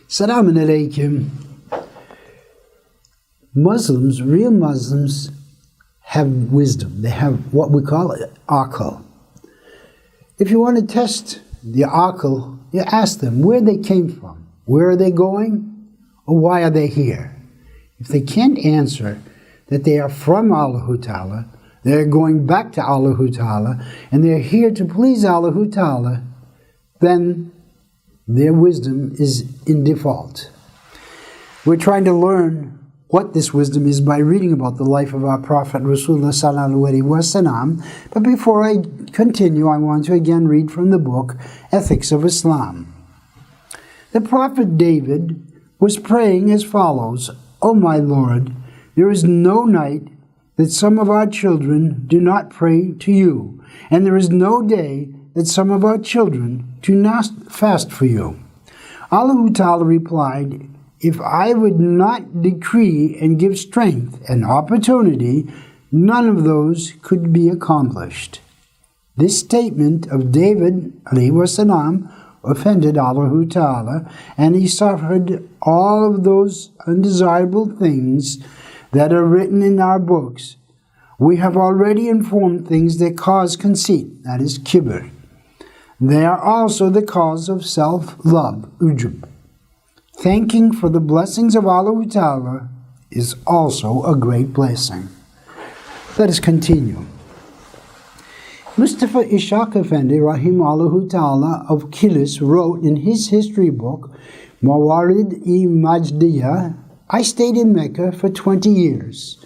Assalamu alaikum. Muslims, real Muslims, have wisdom. They have what we call aql. If you want to test the aql, you ask them where they came from, where are they going, or why are they here. If they can't answer that they are from Allah Ta'ala, they're going back to Allah Ta'ala, and they're here to please Allah Ta'ala, then their wisdom is in default. We're trying to learn what this wisdom is by reading about the life of our Prophet Rasulullah Sallallahu Alaihi Wasallam. But before I continue, I want to again read from the book Ethics of Islam. The Prophet David was praying as follows: "O my Lord, there is no night that some of our children do not pray to you, and there is no day that some of our children do not fast for you." Allah Ta'ala replied, "If I would not decree and give strength and opportunity, none of those could be accomplished." This statement of David Alaihissalam offended Allah Ta'ala, and he suffered all of those undesirable things that are written in our books. We have already informed things that cause conceit, that is kibr. They are also the cause of self-love, ujub. Thanking for the blessings of Allah Ta'ala is also a great blessing. Let us continue. Mustâfa Effendi, Rahimahullah Ta'ala of Kilis, wrote in his history book, Mawarid-i-Majdiyah, "I stayed in Mecca for 20 years.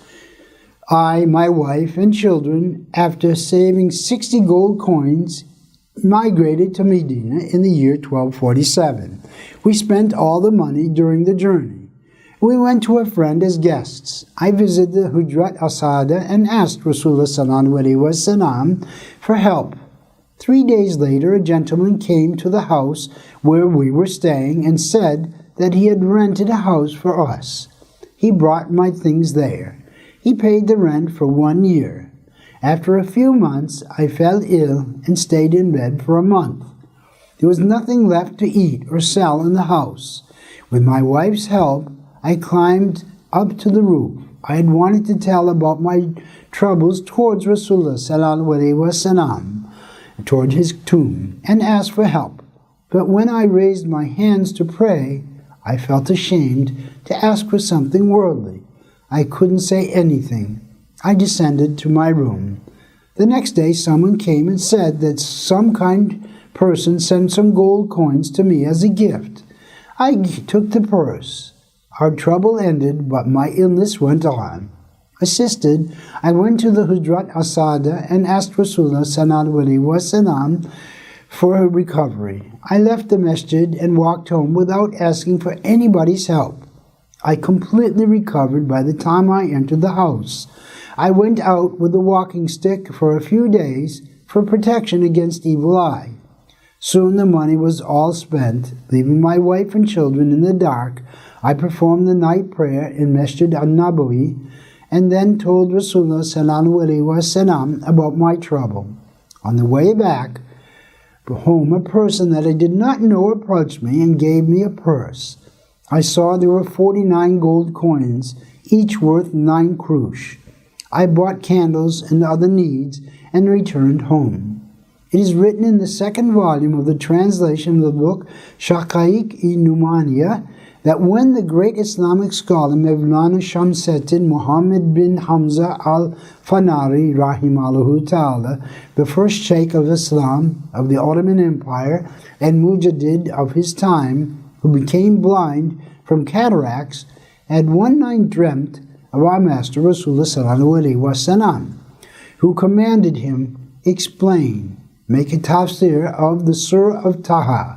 I, my wife, and children, after saving 60 gold coins, migrated to Medina in the year 1247. We spent all the money during the journey. We went to a friend as guests. I visited the Hujrat Asada and asked Rasulullah Sallallahu Alaihi Wasallam for help. 3 days later, a gentleman came to the house where we were staying and said that he had rented a house for us. He brought my things there. He paid the rent for 1 year. After a few months, I fell ill and stayed in bed for a month. There was nothing left to eat or sell in the house. With my wife's help, I climbed up to the roof. I had wanted to tell about my troubles towards Rasulullah Sallallahu Alaihi Wasallam, toward his tomb, and ask for help. But when I raised my hands to pray, I felt ashamed to ask for something worldly. I couldn't say anything. I descended to my room. The next day, someone came and said that some kind person sent some gold coins to me as a gift. I took the purse. Our trouble ended, but my illness went on. Assisted, I went to the Hujrat Asada and asked Rasulullah Sallallahu Alaihi Wasallam for a recovery. I left the masjid and walked home without asking for anybody's help. I completely recovered by the time I entered the house. I went out with a walking stick for a few days for protection against evil eye. Soon the money was all spent. Leaving my wife and children in the dark, I performed the night prayer in Masjid al-Nabawi and then told Rasulullah Sallallahu Alaihi Wasallam about my trouble. On the way back home, a person that I did not know approached me and gave me a purse. I saw there were 49 gold coins, each worth 9 krush. I bought candles and other needs and returned home. It is written in the second volume of the translation of the book Shaqaiq-i-Numaniya that when the great Islamic scholar Mevlana Shamseddin Muhammad bin Hamza al-Fanari Rahimahullah Ta'ala, the first Sheikh of Islam of the Ottoman Empire and Mujaddid of his time, who became blind from cataracts, had one night dreamt of our Master Rasulullah Sallallahu Alaihi Wasallam, who commanded him, "Explain, make a tafsir of the Surah of Taha."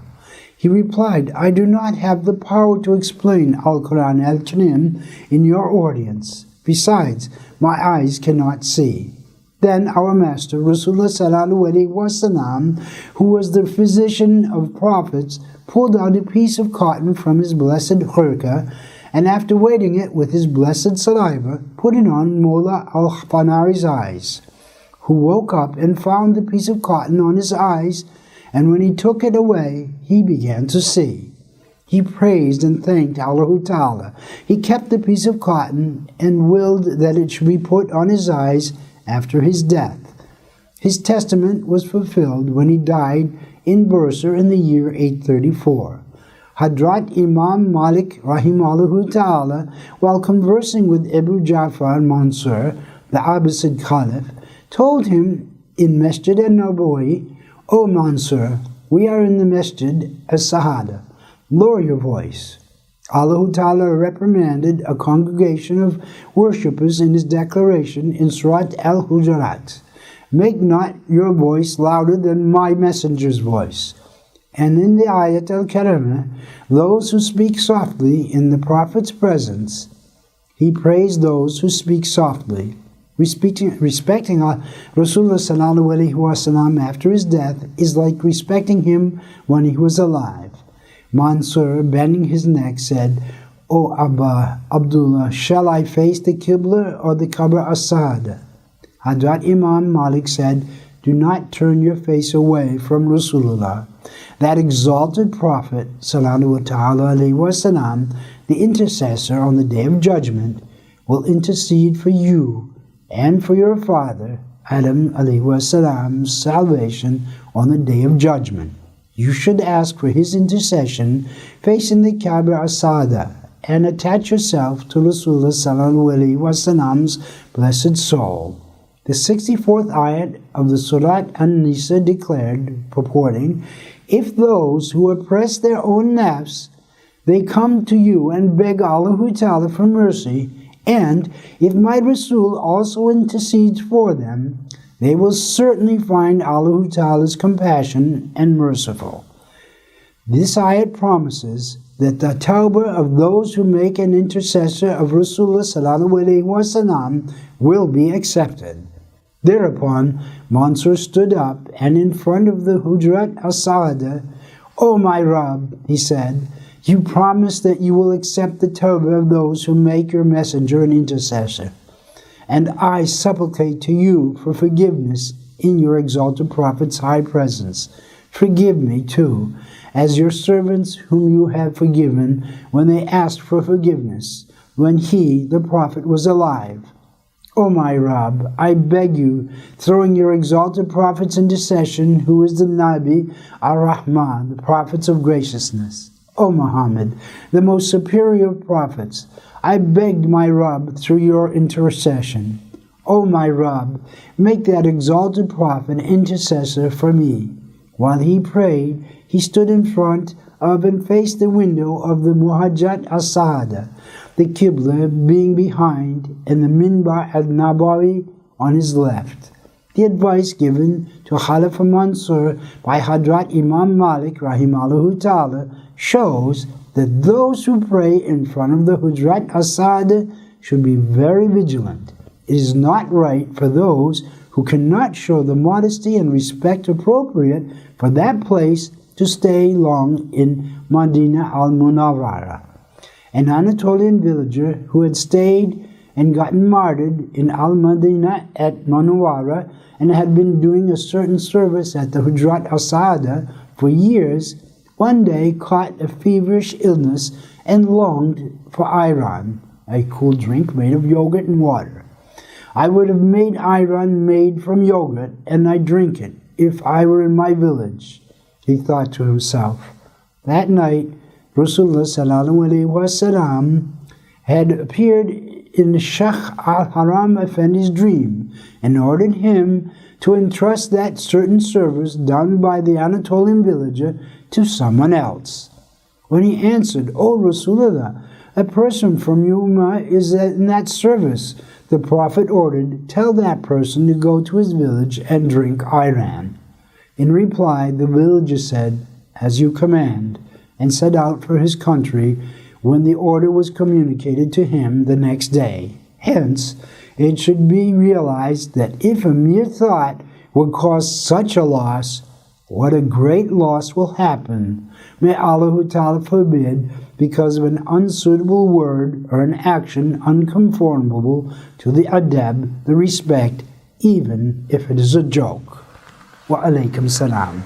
He replied, "I do not have the power to explain Al-Quran al-Karim in your audience. Besides, my eyes cannot see." Then our Master Rasulullah Sallallahu Alaihi Wasallam, who was the physician of prophets, pulled out a piece of cotton from his blessed khurka, and after wetting it with his blessed saliva, put it on Mullah al-Fanari's eyes, who woke up and found the piece of cotton on his eyes, and when he took it away, he began to see. He praised and thanked Allah Ta'ala. He kept the piece of cotton and willed that it should be put on his eyes after his death. His testament was fulfilled when he died in Bursa in the year 834. Hadrat Imam Malik Rahimahullah Ta'ala, while conversing with Abu Ja'far Mansur, the Abbasid Caliph, told him in Masjid al-Nabawi, "O Mansur, we are in the Masjid as-Sahada. Lower your voice." Allah Ta'ala reprimanded a congregation of worshippers in his declaration in Surat al-Hujurat, "Make not your voice louder than my messenger's voice." And in the Ayat al-Karimah, those who speak softly in the Prophet's presence, he praised those who speak softly. Respecting Rasulullah sallallahu alaihi wasallam after his death is like respecting him when he was alive. Mansur, bending his neck, said, "O Abba Abdullah, shall I face the Qibla or the Qabr as-Sa'ada?" Hadrat Imam Malik said, "Do not turn your face away from Rasulullah." That exalted Prophet sallallahu alaihi wasallam, the intercessor on the Day of Judgment, will intercede for you and for your father, Adam alayhi wasalam's salvation on the Day of Judgment. You should ask for his intercession facing the Kaaba as-Sada and attach yourself to Rasulullah sallallahu alaihi wasallam's blessed soul. The 64th ayat of the Surat An-Nisa declared, purporting, "If those who oppress their own nafs, they come to you and beg Allah Ta'ala for mercy, and if my Rasul also intercedes for them, they will certainly find Allah Ta'ala's compassion and merciful." This ayat promises that the tawbah of those who make an intercessor of Rasulullah sallallahu alaihi wasallam will be accepted. Thereupon, Mansur stood up and in front of the Hujurat as-Sa'ada, "O my Rabb," he said, "you promise that you will accept the tawbah of those who make your messenger an intercessor. And I supplicate to you for forgiveness in your exalted Prophet's high presence. Forgive me too, as your servants whom you have forgiven when they asked for forgiveness, when he, the Prophet, was alive. O my Rabb, I beg you, throwing your exalted Prophet's intercession, who is the Nabi ar-Rahman, the Prophets of graciousness. O Muhammad, the most superior of prophets, I begged my Rabb through your intercession. O my Rabb, make that exalted Prophet intercessor for me." While he prayed, he stood in front of and faced the window of the Muhajjat as-Sa'ada, the Qibla being behind and the Minbar al-Nabawi on his left. The advice given to Khalifa Mansur by Hadrat Imam Malik Rahimahullah Ta'ala shows that those who pray in front of the Hujurat as-Sa'ada should be very vigilant. It is not right for those who cannot show the modesty and respect appropriate for that place to stay long in Madinah al-Munawwara. An Anatolian villager who had stayed and gotten martyred in al-Madinah at Munawwara and had been doing a certain service at the Hujurat as-Sa'ada for years, one day caught a feverish illness and longed for ayran, a cool drink made of yogurt and water. "I would have made ayran made from yogurt, and I drink it, if I were in my village," he thought to himself. That night, Rasulullah sallallahu alaihi wasallam had appeared in Sheikh al-Haram Effendi's dream and ordered him to entrust that certain service done by the Anatolian villager to someone else. When he answered, "O Rasulullah, a person from your ummah is in that service," the Prophet ordered, "Tell that person to go to his village and drink ayran." In reply, the villager said, "As you command," and set out for his country when the order was communicated to him the next day. Hence, it should be realized that if a mere thought would cause such a loss, what a great loss will happen, may Allah Ta'ala forbid, because of an unsuitable word or an action unconformable to the adab, the respect, even if it is a joke. Wa alaikum salam.